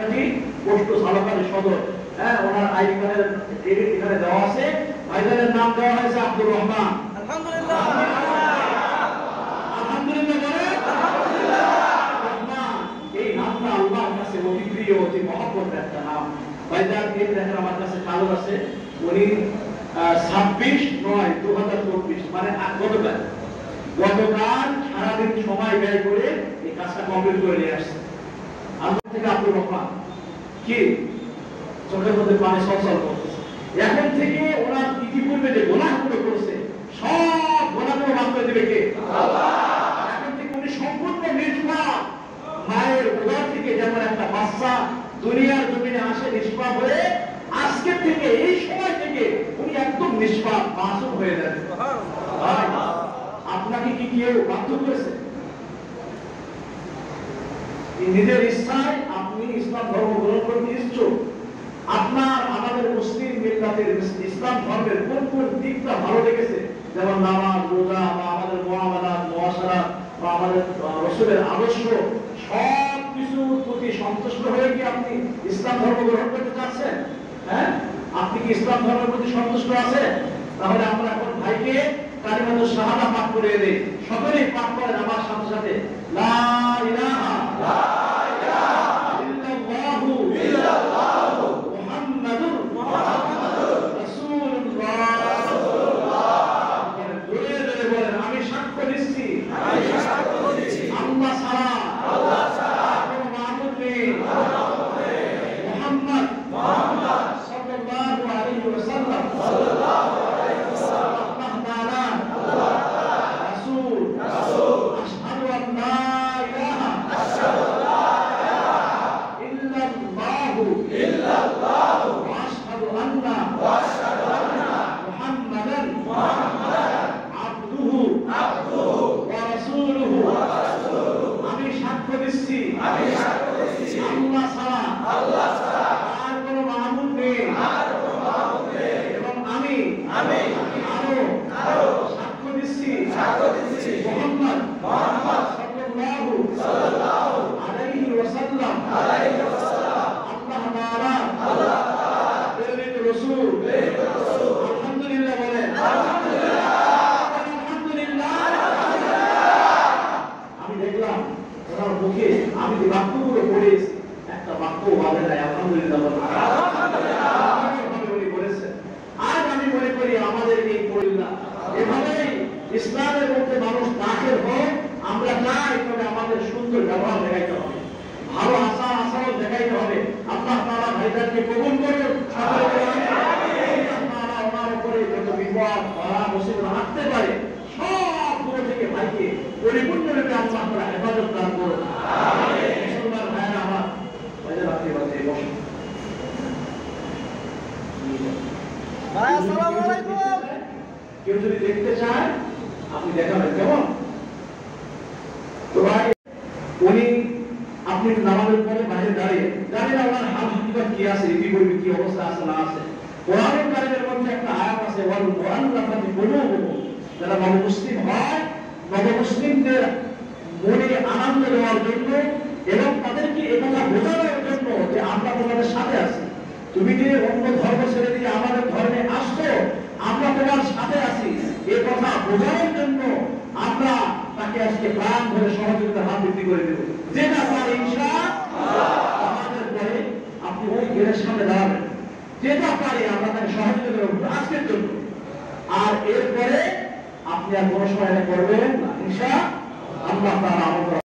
সাতকাঠি post সালাকারী সদর। হ্যাঁ, ওনার ID কার্ডের এখানে দেওয়া আছে। ভাইজানের নাম দেওয়া হয়েছে আব্দুর রহমান। আলহামদুলিল্লাহ। আলহামদুলিল্লাহ বলেন। আলহামদুলিল্লাহ। রহমান এই নামটা আল্লাহর কাছে অতি প্রিয়, অতি মহব্বতের একটা নাম। ভাইজান এই দেখেন আমার কাছে কাগজ আছে, উনি 26/9/2024 মানে গতকাল সারাদিন সময় ব্যয় করে এই কাজটা কমপ্লিট করে নিয়ে আসছে। আল্লাহ থেকে আব্দুর রহমান কি চোখের মধ্যে পানি সলসল করতেছে। এখন থেকে ওনার ইতিপূর্বে যে গুনাহগুলো করেছে সব গুনাহগুলো মাফ করে দিবে কে? আল্লাহ। এখন থেকে উনি সম্পূর্ণ নিষ্পাপ। মায়ের উদর থেকে যেমন একটা বাচ্চা দুনিয়ার জমিনে আসে নিষ্পাপ হয়ে, আজকে থেকে এই সময় থেকে উনি একদম নিষ্পাপ মাসুম হয়ে যাবে। আপনাকে কি কেউ বাধ্য করেছে? নিজের ইচ্ছায় আপনি ইসলাম ধর্ম গ্রহণ করতে ইচ্ছুক। আপনার আমাদের মুসলিম মিল্লাতের ইসলাম ধর্মের কোন কোন দিকটা ভালো লেগেছে, যেমন নামাজ, রোজা বা আমাদের মুআমালাত, মুআশারাত বা আমাদের রাসূলের আদর্শ, সব কিছুর প্রতি সন্তুষ্ট হয়ে কি আপনি ইসলাম ধর্ম গ্রহণ করতে চাচ্ছেন? হ্যাঁ, আপনি কি ইসলাম ধর্মের প্রতি সন্তুষ্ট আছেন? তাহলে আমরা এখন ভাইকে কালিমাতুশ শাহাদা পাঠ করে দেই। সকলেই পাঠ করেন আমার সাথে সাথে, লা ইলাহা ইল্লাল্লাহু মুহাম্মাদুর রাসূলুল্লাহ। জোরে জোরে বলেন, আমি সাক্ষ্য দিচ্ছি আল্লাহ ছাড়া কোনো মাবুদ নেই, মুহাম্মদ সাল্লাল্লাহু আলাইহি ওয়াসাল্লাম আল্লাহ তাআলা রাসূল। আশহাদু আন লা ইলাহা ইল্লাল্লাহু ওয়া আশহাদু আন্না মুহাম্মাদান আবদুহু ওয়া রাসূলুহু। আমি সাক্ষ্য দিচ্ছি আল্লাহ ছাড়া আর কোনো মাবুদ নেই, এবং আমি আরো সাক্ষ্য দিচ্ছি মুহাম্মদ সাল্লাল্লাহু আলাইহি ওয়াসাল্লাম আল্লাহ তাআলা প্রেরিত রাসূল। আলহামদুলিল্লাহ বলেন। আলহামদুলিল্লাহ। আমি দেখলাম ওনার মুখে আমি যে বাক্যগুলো পড়েছি একটা বাক্য বলে নাই আলহামদুলিল্লাহ বলেন। উনি বলেছেন। আজ আমি মনে করি আমাদের এই পরিবার এভাবেই ইসলামের মধ্যে মানুষ দাখিল হোক আমরা চাই, তবে আমাদের সুন্দর ব্যবহার দেখাইতে হবে, ভালো আচরণ দেখাইতে হবে। আল্লাহ তাআলা ভাইজানকে কবুল করুন। ওনার উপরে যত বিপদ বাধা মুসিবত আসতে পারে সবগুলো থেকে ভাইকে পরিপূর্ণরূপে আল্লাহ তাআলা হেফাজত দান করুন। মুসলমান ভাইরা আমার, ভাইজান আপনি বসে ভাই আসসালামু আলাইকুম। কেউ যদি দেখতে চায় আপনি দেখাবেন, কেমন? তো ভাই উনি আপনি নামাজের পরে বাইরে দাঁড়িয়ে ওনার হাল হাকিকত কি আছে, ইতিপূর্বে কি অবস্থা আছে না আছে। কোরআনুল কারীমের মধ্যে একটা আয়াত আছে, ওয়াল মুআল্লাফাতি কুলুবুহুম। যারা নবমুসলিম হয়, নবমুসলিমদের মনে আনন্দ দেওয়ার জন্য এবং তাদেরকে একথা বোঝানোর জন্য যে আমরা তোমাদের সাথে আছি, তুমি যে অন্য ধর্ম ছেড়ে দিয়ে আমাদের ধর্মে আসছো, আমরা তোমার সাথে আছি, এই কথা বোঝানোর জন্য আমরা তাকে আজকে প্রাণ ধরে সহযোগিতার হাত বৃদ্ধি করে দেব। যেটা তার ইনশাআল্লাহ আমাদের পরে আপনি ওই গেটের সামনে দাঁড়াবেন, যেটা পারি আমরা তাকে সহযোগিতা করব আজকের জন্য। আর এরপরে আপনি আর কোনো সময় করবেন না, ইনশাআল্লাহ। আল্লাহ তাআলা আমাদের